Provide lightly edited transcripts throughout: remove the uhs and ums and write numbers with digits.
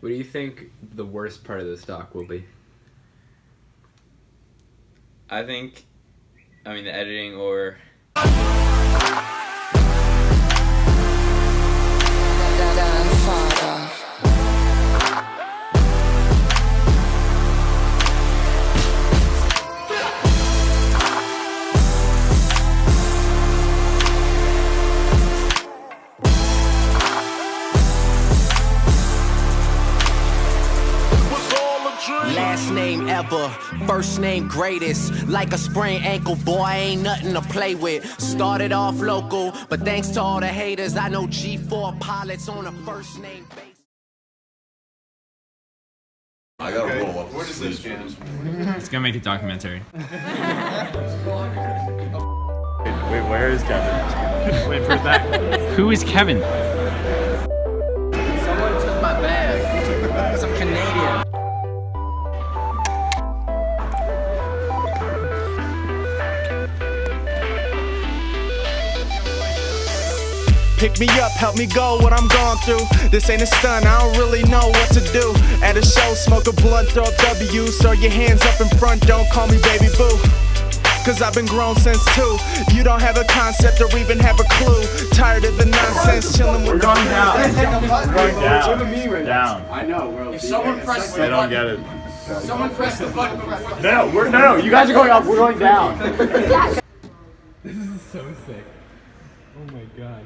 What do you think the worst part of this doc will be? I mean, the editing or... Last name ever, first name greatest. Like a sprained ankle, boy, ain't nothing to play with. Started off local, but thanks to all the haters, I know G4 pilots on a first name basis. I gotta roll up. Where does this jam? It's gonna make a documentary. Wait, where is Kevin? Wait, where's that? Who is Kevin? Someone took my bag. Some Canadian. Pick me up, help me go what I'm going through. This ain't a stunt, I don't really know what to do. At a show, smoke a blunt, throw up W's. Throw your hands up in front, don't call me baby boo. Cause I've been grown since 2. You don't have a concept or even have a clue. Tired of the nonsense, chilling with... We're going down. We're going down. Down. I know. If someone presses the I don't button, get it. someone press the button before No, you guys are going up. We're going down. This is so sick. Oh my god.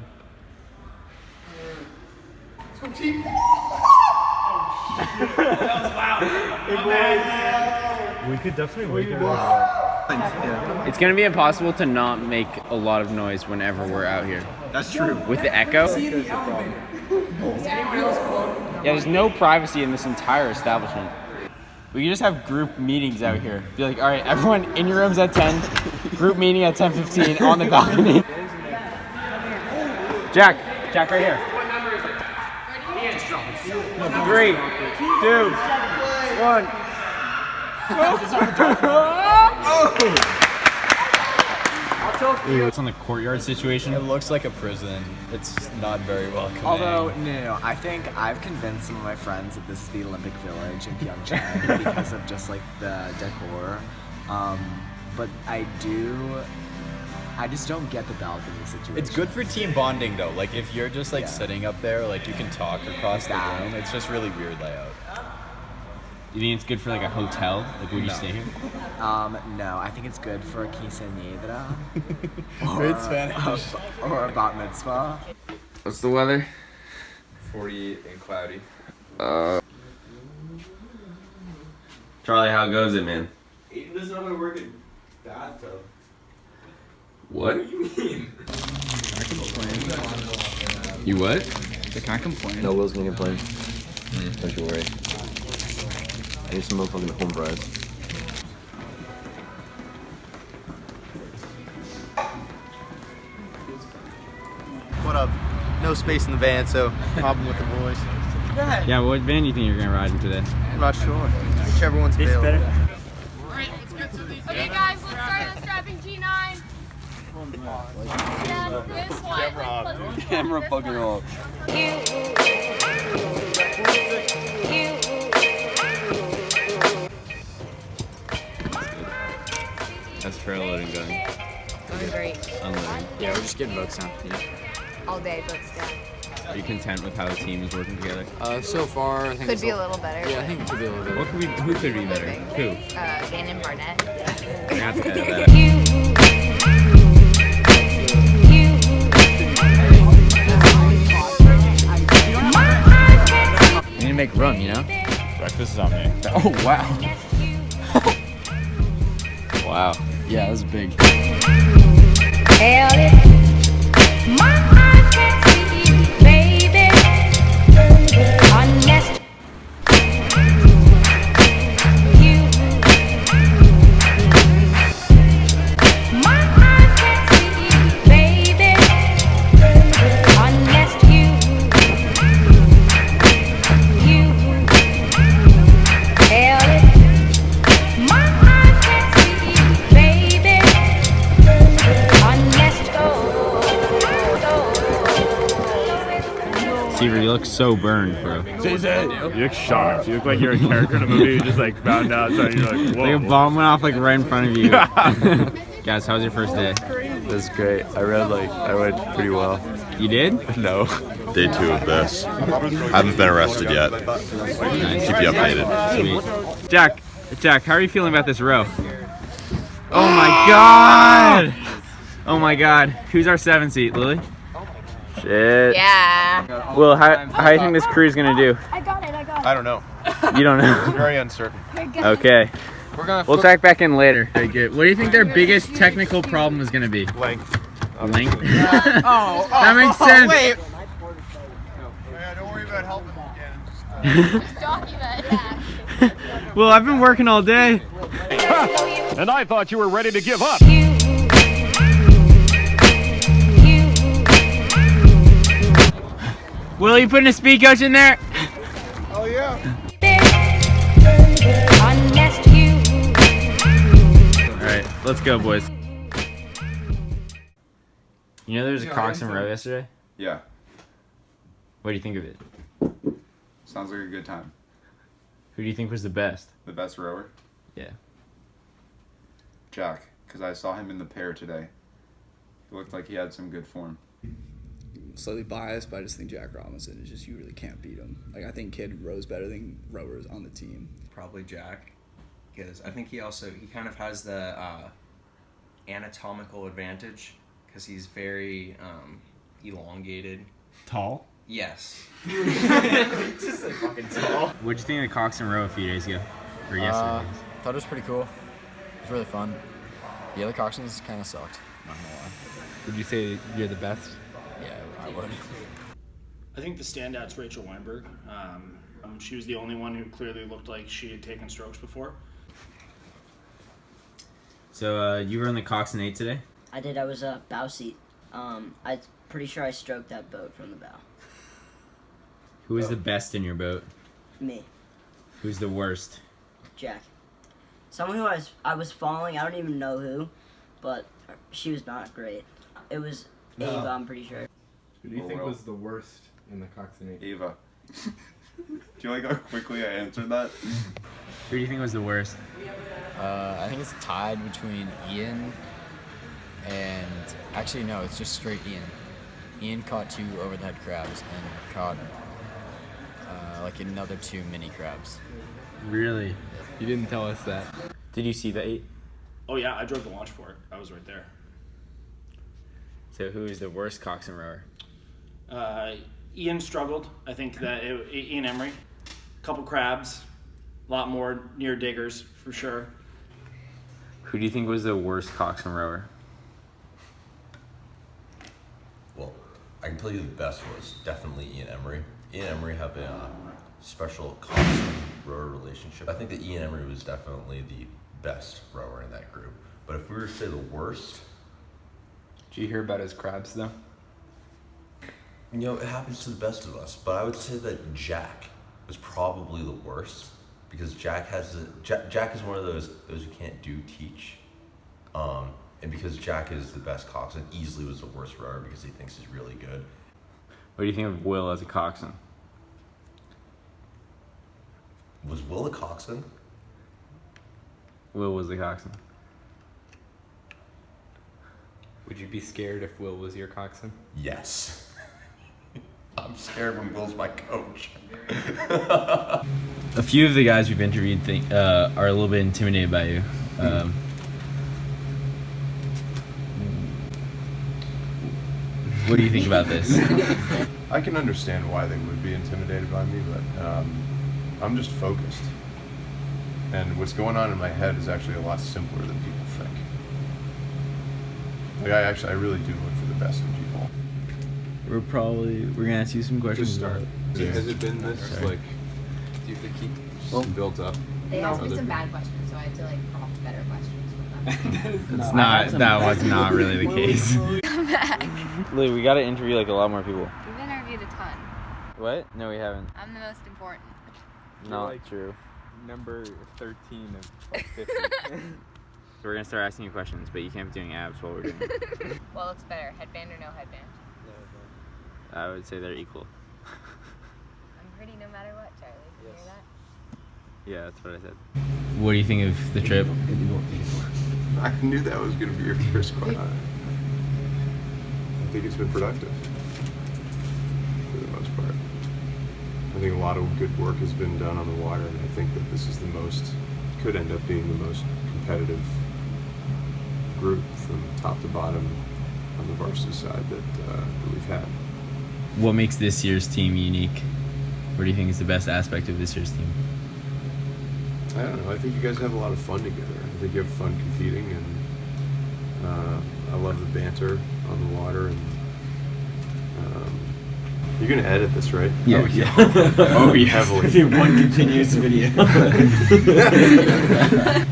We could definitely wake her. It's gonna be impossible to not make a lot of noise whenever we're out here. That's true. With the echo. Yeah, there's no privacy in this entire establishment. We can just have group meetings out here. Be like, all right, everyone in your rooms at 10, group meeting at 10:15 on the balcony. Jack right here. 3, 2, 1. What's on the courtyard situation? It looks like a prison. It's not very welcoming. Although, no. I think I've convinced some of my friends that this is the Olympic Village in Pyeongchang because of just like the decor. But I just don't get the balcony situation. It's good for team bonding though. Like if you're just like sitting up there, like you can talk across the room. It's just really weird layout. You think it's good for like a hotel? Like would you stay here? No. I think it's good for a quinceañera Great Spanish. or a bat mitzvah. What's the weather? 40 and cloudy. Charlie, how goes it, man? This is not gonna work in bathtub. What? What do you mean? You what? Can I complain? No, Will's gonna complain. Don't you worry. I need some motherfucking home fries. What up? No space in the van, so hopping with the boys. Yeah, what van do you think you're gonna ride in today? I'm not sure. Whichever one's available. Okay guys, let's start unstrapping G9. Yeah, this one. Camera fucking off. How's trail loading going? Going great. Unloading. Yeah, we're just getting votes down. All day, but still. Are you content with how the team is working together? So far, I think Could be a little better. Yeah, I think it could be a little bit. Who could be better? Who? Dan and Barnett. We're gonna have to edit that out. We need to make room, you know? Breakfast is on me. Oh, wow. Wow. Yeah, that was big. look so burned, bro. You look shocked. You look like you're a character in a movie. You just like found out. So you're like, whoa. Like a bomb went off like right in front of you. Guys, how was your first day? It was great. I went pretty well. You did? No. Day 2 of this. Haven't been arrested yet. Nice. Keep you updated. Sweet. Jack, how are you feeling about this row? Oh my god! Oh my god. Who's our 7 seat, Lily? Shit. Yeah. Will, how do you think this crew's gonna do? I got it. I don't know. You don't know? Very uncertain. Okay. We'll check back in later. Very good. What do you think their biggest technical problem is gonna be? Length. Length? That makes sense. Wait. Yeah, don't worry about helping again. Well, I've been working all day. And I thought you were ready to give up. Will, you putting a speed coach in there? Oh yeah. Alright, let's go, boys. You know there was a Coxon row yesterday? Yeah. What do you think of it? Sounds like a good time. Who do you think was the best? The best rower? Yeah. Jack, because I saw him in the pair today. He looked like he had some good form. Slightly biased, but I just think Jack Robinson is just, you really can't beat him. Like, I think Kid rows better than rowers on the team. Probably Jack, because I think he kind of has the anatomical advantage, because he's very elongated. Tall? Yes. Just like fucking tall. What'd you think of the Coxon row a few days ago? Or yesterday? Thought it was pretty cool. It was really fun. The other Coxons kind of sucked, not gonna lie. Would you say you're the best? Yeah, I would. I think the standout's Rachel Weinberg. She was the only one who clearly looked like she had taken strokes before. So, you were on the Coxon 8 today? I did. I was a bow seat. I'm pretty sure I stroked that boat from the bow. Who was the best in your boat? Me. Who's the worst? Jack. Someone who I was following, I don't even know who, but she was not great. It was Ava, I'm pretty sure. Who do you think was the worst in the Coxon 8? Ava. Do you like how quickly I answered that? Who do you think was the worst? I think it's tied between Ian and... Actually, no, it's just straight Ian. Ian caught 2 over the head crabs and caught like another 2 mini crabs. Really? You didn't tell us that. Did you see the 8? Oh yeah, I drove the launch for it. I was right there. So who is the worst Coxon rower? Ian struggled. I think that Ian Emery. Couple crabs. A lot more near diggers, for sure. Who do you think was the worst Coxon rower? Well, I can tell you the best was definitely Ian Emery. Ian Emery have a special Coxon rower relationship. I think that Ian Emery was definitely the best rower in that group. But if we were to say the worst... Did you hear about his crabs, though? You know, it happens to the best of us, but I would say that Jack was probably the worst because Jack is one of those who can't teach. And because Jack is the best coxswain, easily was the worst rower because he thinks he's really good. What do you think of Will as a coxswain? Was Will a coxswain? Will was the coxswain. Would you be scared if Will was your coxswain? Yes. I'm scared when Will's my coach. A few of the guys we've interviewed are a little bit intimidated by you. What do you think about this? I can understand why they would be intimidated by me, but I'm just focused. And what's going on in my head is actually a lot simpler than people think. Like I really do look for the best in people. We're gonna ask you some questions. Just start. Has it been this like? Do you have to keep built up? They asked me some bad questions, so I had to like prompt better questions for them. That was not really the case. Come back. Lily, we gotta interview like a lot more people. We've interviewed a ton. What? No, we haven't. I'm the most important. Not like true. Number 13 of 50. So we're gonna start asking you questions, but you can't be doing abs while we're doing it. What looks better, headband or no headband? I would say they're equal. integrity no matter what, Charlie. Did you hear that? Yeah, that's what I said. What do you think of the trip? I knew that was going to be your first question. I think it's been productive for the most part. I think a lot of good work has been done on the water, and I think that this is could end up being the most competitive group from top to bottom on the varsity side that we've had. What makes this year's team unique? What do you think is the best aspect of this year's team? I don't know. I think you guys have a lot of fun together. I think you have fun competing, and I love the banter on the water. And you're gonna edit this, right? Yeah. Oh, yeah. Oh, yeah. Heavily. One continuous video. Do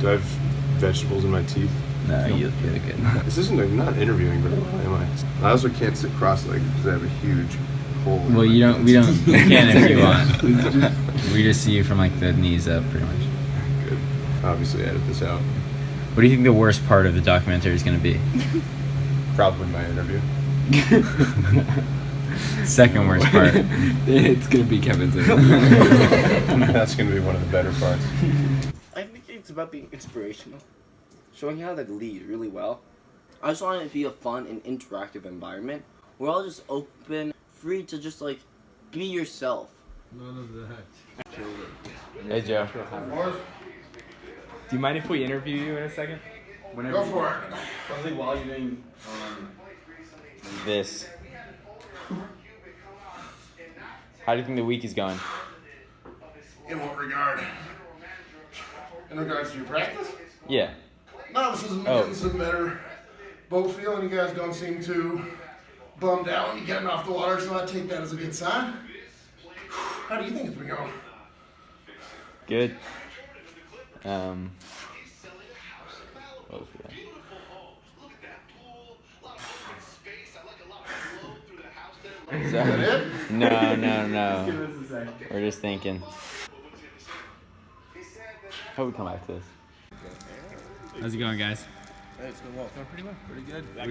I have vegetables in my teeth? No, you look good. This isn't. I'm not interviewing very well, am I? I also can't sit cross-legged because I have a huge hole. Well, you don't. We can if you want. We just see you from like the knees up, pretty much. Good. Obviously, edit this out. What do you think the worst part of the documentary is going to be? Probably my interview. Second worst part. It's going to be Kevin's interview. That's going to be one of the better parts. I think it's about being inspirational, showing how to lead really well. I just want it to be a fun and interactive environment. We're all just open, free to just like be yourself. None of that. Hey, Joe. Do you mind if we interview you in a second? Go for it. Probably while you're doing this. How do you think the week is going? In what regard? In regards to your practice? Yeah. Novices and getting some better boat feel, and you guys don't seem too bummed out when you're getting off the water, so I take that as a good sign. How do you think it's been going? Good. What else we got? Is that it? No. Give us a second. We're just thinking. How we come back to this? How's it going, guys? Hey, it's going well. Going pretty well. Pretty good. What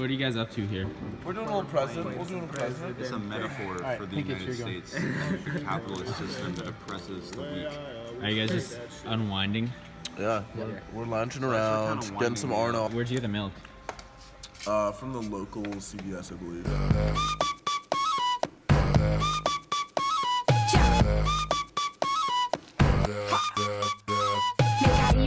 are you guys up to here? We're doing a little president. We're doing a president. It's a metaphor for the United States, the capitalist system that oppresses the weak. Are you guys just unwinding? Yeah, we're lounging around, getting some Arnold. Where'd you get the milk? From the local CVS, I believe.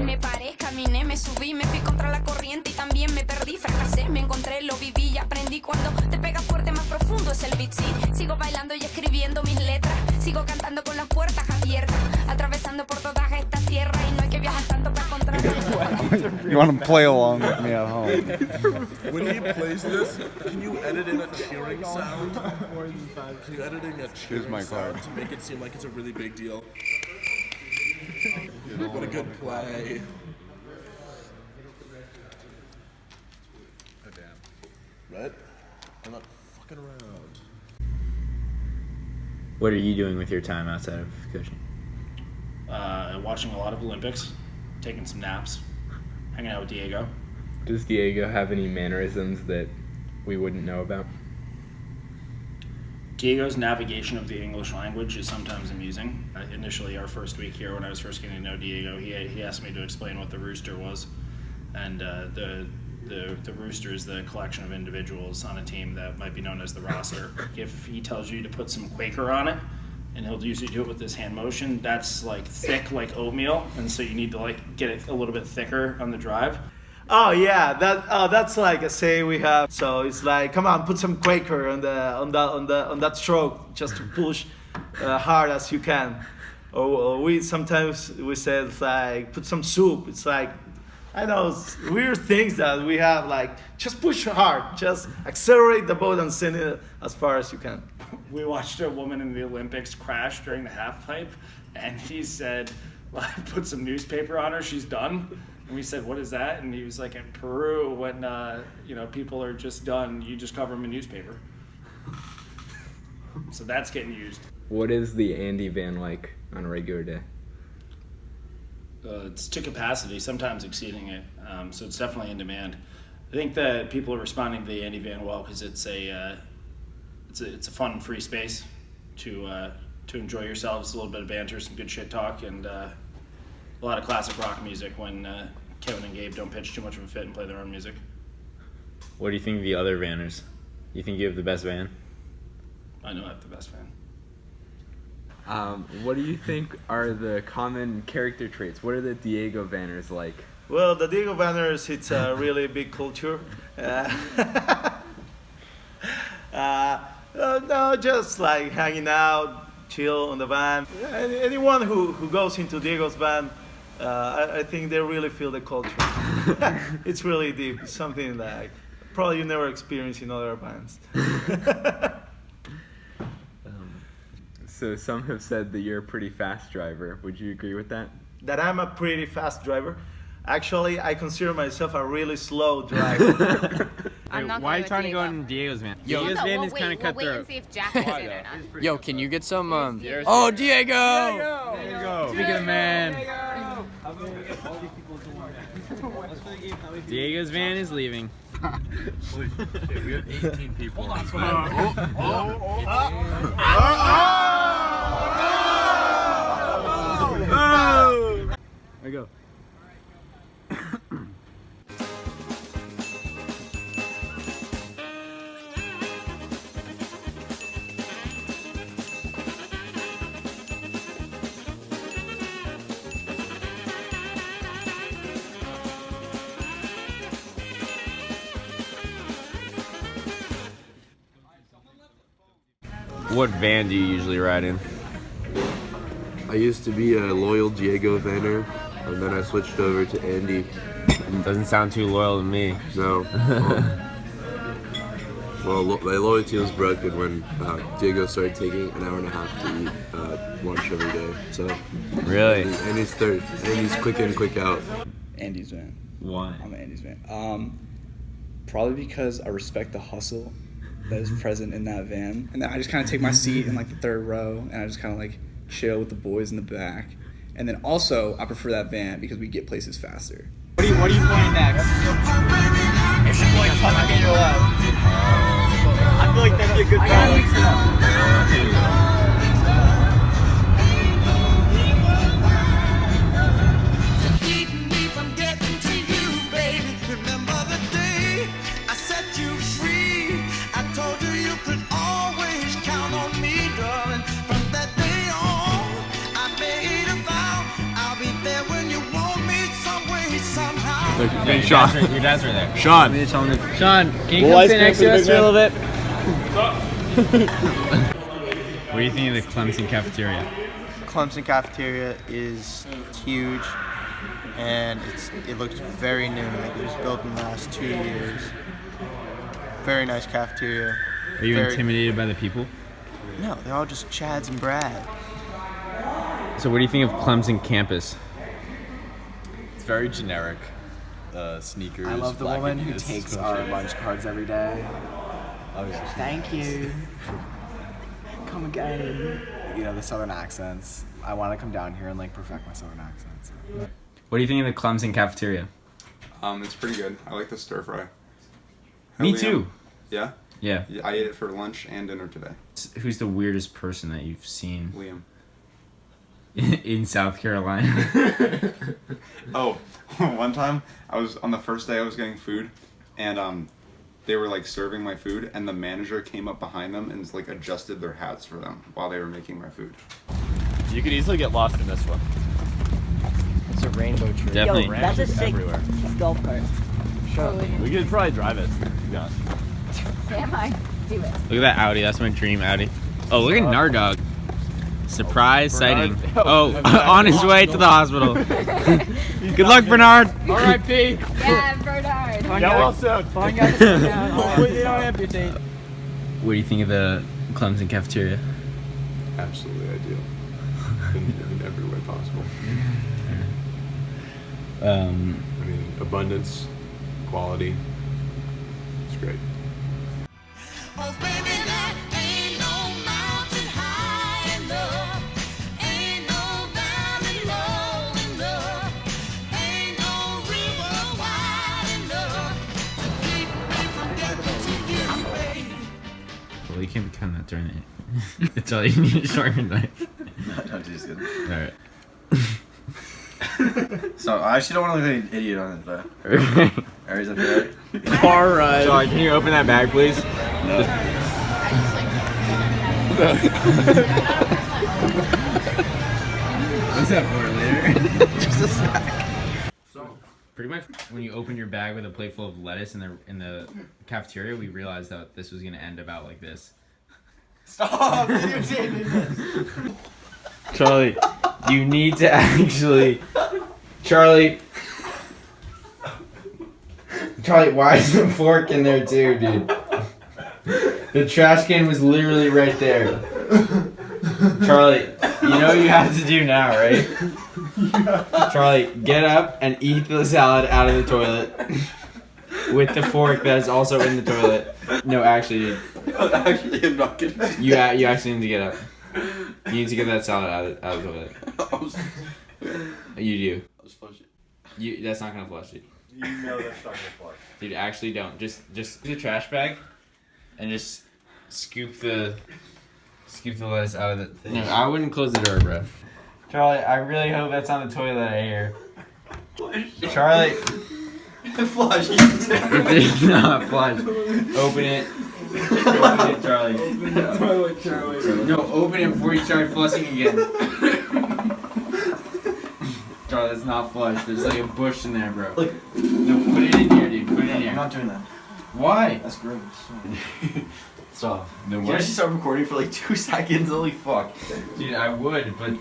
Me paré, caminé, me subí, me fui contra la corriente y también me perdí, fracasé, me encontré, lo viví y aprendí. Cuando te pega fuerte, más profundo es el beat, sí. Sigo bailando y escribiendo mis letras, sigo cantando con las puertas abiertas, atravesando por todas estas tierras y no hay que viajar tanto para encontrar. You want to play along with me at home? When he plays this, can you edit in a cheering sound? Can you edit in a cheering sound to make it seem like it's a really big deal? What a good play. Oh, damn. Right? I'm not fucking around. What are you doing with your time outside of coaching? Watching a lot of Olympics, taking some naps, hanging out with Diego. Does Diego have any mannerisms that we wouldn't know about? Diego's navigation of the English language is sometimes amusing. Initially, our first week here, when I was first getting to know Diego, he asked me to explain what the rooster was. And the rooster is the collection of individuals on a team that might be known as the roster. If he tells you to put some Quaker on it, and he'll usually do it with this hand motion, that's like thick like oatmeal, and so you need to like get it a little bit thicker on the drive. Oh yeah, that's like a say we have. So it's like, come on, put some Quaker on that stroke, just to push hard as you can. Or we sometimes say it's like put some soup. It's like, I know, it's weird things that we have, like just push hard, just accelerate the boat and send it as far as you can. We watched a woman in the Olympics crash during the half pipe, and he said, put some newspaper on her, she's done. And we said, what is that? And he was like, in Peru, when people are just done, you just cover them in newspaper. So that's getting used. What is the Andy van like on a regular day? It's to capacity, sometimes exceeding it. So it's definitely in demand. I think that people are responding to the Andy van well because it's a fun, free space to to enjoy yourselves, a little bit of banter, some good shit talk, and a lot of classic rock music when Kevin and Gabe don't pitch too much of a fit and play their own music. What do you think of the other vanners? You think you have the best van? I know I have the best van. What do you think are the common character traits? What are the Diego Vanners like? Well, the Diego Vanners, it's a really big culture. No, just like hanging out, chill on the van. Anyone who goes into Diego's van, I think they really feel the culture. It's really deep. It's something like probably you never experienced in other bands. So some have said that you're a pretty fast driver. Would you agree with that? That I'm a pretty fast driver. Actually, I consider myself a really slow driver. Why are you trying to go in Diego's van? Diego's van is kind of cutthroat. We'll wait and see if Jack gets in or not. Yo, can you get some? Oh, Diego! There you go. Speaking of man. Diego's van is leaving. Holy shit, we have 18 people. Hold on, There you go. What van do you usually ride in? I used to be a loyal Diego vanner, and then I switched over to Andy. Doesn't sound too loyal to me. No. Well, my loyalty was broken when Diego started taking an hour and a half to eat lunch every day. So really, Andy's third. Andy's quick in, quick out. Andy's van. Why? I'm an Andy's van. Probably because I respect the hustle that is present in that van, and then I just kind of take my seat in like the third row, and I just kind of like chill with the boys in the back. And then also, I prefer that van because we get places faster. What are you playing next? It's your boy Tuck in your left. I feel like that'd be a good battle. Sean. Your dad's right there. Sean. Sean, can you come sit next to us for a little bit? What do you think of the Clemson cafeteria? Clemson cafeteria is huge, and it looks very new. Like it was built in the last 2 years. Very nice cafeteria. Are you intimidated by the people? No, they're all just Chads and Brad. So what do you think of Clemson campus? It's very generic. Sneakers. I love the woman who takes our lunch cards every day. Thank you. Come again. You know, the southern accents. I want to come down here and like perfect my southern accents. What do you think of the Clemson cafeteria? It's pretty good. I like the stir fry. Me Liam. too. Yeah? Yeah. I ate it for lunch and dinner today. Who's the weirdest person that you've seen? Liam. In South Carolina. Oh, one time on the first day I was getting food, and they were like serving my food, and the manager came up behind them and like adjusted their hats for them while they were making my food. You could easily get lost in this one. It's a rainbow tree. Definitely. Yo, that's a sick everywhere. golf cart. Sure. We could probably drive it. Yeah. Damn, I do it. Look at that Audi. That's my dream Audi. Oh, look at Nardog. Surprise sighting. Oh, on his way to the hospital. Good luck, Bernard. R.I.P. Yeah, Bernard. Get well soon. Hopefully they don't amputate. What do you think of the Clemson cafeteria? Absolutely ideal. In every way possible. I mean, abundance, quality. It's great. Well, you can't be kind of turn it. It's all you need to shorten your knife. No, just kidding. Alright. So I actually don't want to look like an idiot on it though. Okay. Alright, is that fair? Alright. Sorry, can you open that bag, please? No. What's that for later? Just a snack. Pretty much when you open your bag with a plate full of lettuce in the cafeteria, we realized that this was gonna end about like this. Stop videotaping this. Charlie, you need to actually. Charlie, why is the fork in there too, dude? The trash can was literally right there. Charlie, you know what you have to do now, right? Charlie, get up and eat the salad out of the toilet with the fork that is also in the toilet. No, actually, dude. Actually, I'm not gonna. You actually need to get up. You need to get that salad out of the toilet. You do. Let's flush it. That's not gonna flush, dude. You know that's not gonna flush. Dude, actually don't. Just the trash bag, and just scoop the lettuce out of the. No, I wouldn't close the door, bro. Charlie, I really hope that's on the toilet I hear. Charlie. Flush. It did not flush. Open it. Open it, Charlie. Toilet, Charlie. No, open it before you start flushing again. Charlie, that's not flush. There's like a bush in there, bro. Look. No, put it in here, dude. Put it in here. I'm not doing that. Why? That's gross. Stop. No, You actually start recording for like 2 seconds. Holy fuck. Dude, I would, but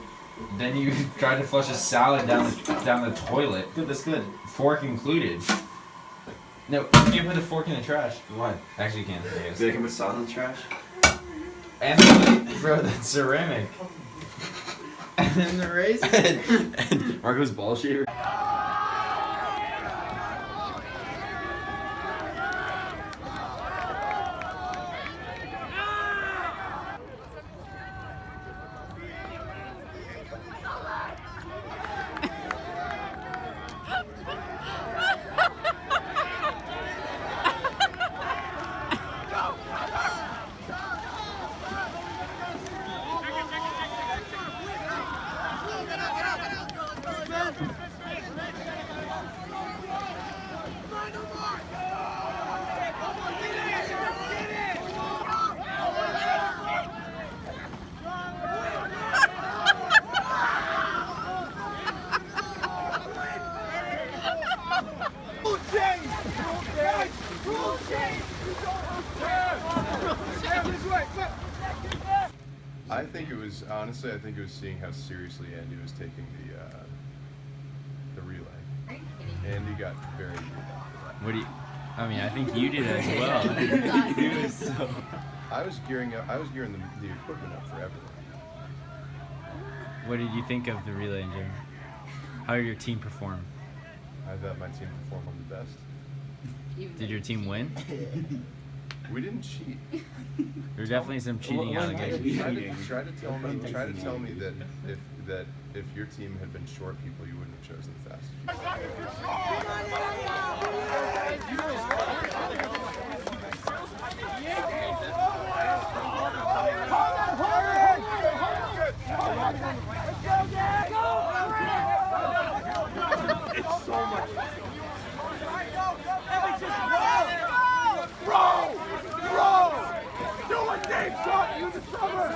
then you tried to flush a salad down the toilet. Good, that's good. Fork included. No, you can't put the fork in the trash. Why? Actually, you can. I guess. They can put salad in the trash? And the plate, bro, that's ceramic. And then the raisin. and Marco's ball shaver. Honestly, I think it was seeing how seriously Andy was taking the relay. Andy got very beat up for that. What do you? I mean, I think you did as well. I was gearing up. I was gearing the equipment up for everyone. What did you think of the relay in general? How did your team perform? I thought my team performed on the best. Did your team win? We didn't cheat. There were definitely some cheating allegations. Try to tell me that if your team had been short people, you wouldn't have chosen the fastest. It's so much. Do what Dave taught you this summer!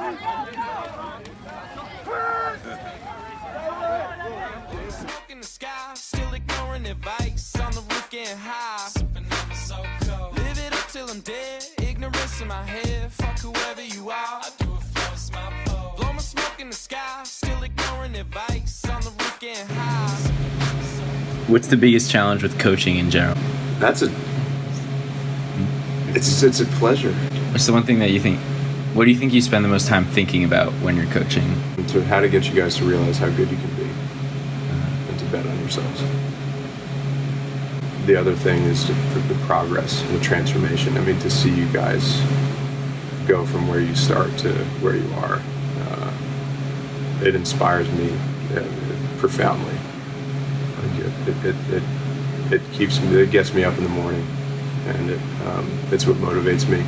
Smoke in the sky, still ignoring advice. On the roof getting high. Sipping on so cold. Live it up till I'm dead. Ignorance in my head. Fuck whoever you are. I do it for it's my fault. Blow my smoke in the sky, still ignoring advice. On the roof getting high. What's the biggest challenge with coaching in general? It's a pleasure. What's the one thing that you think? What do you think you spend the most time thinking about when you're coaching? To how to get you guys to realize how good you can be, and to bet on yourselves. The other thing is the progress and the transformation. I mean, to see you guys go from where you start to where you are, it inspires me profoundly. It keeps me. It gets me up in the morning, and it's what motivates me.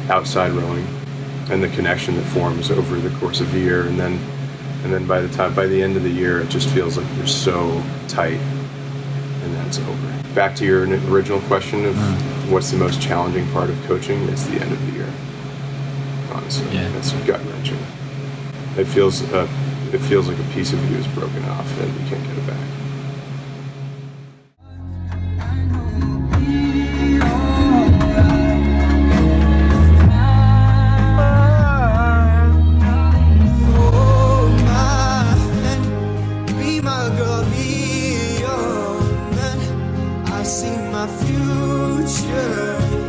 outside rowing and the connection that forms over the course of a year, and then by the end of the year, it just feels like you're so tight, and then it's over. Back to your original question of what's the most challenging part of coaching, it's the end of the year. Honestly, it's gut-wrenching. It feels like a piece of you is broken off and you can't get it back. I see my future.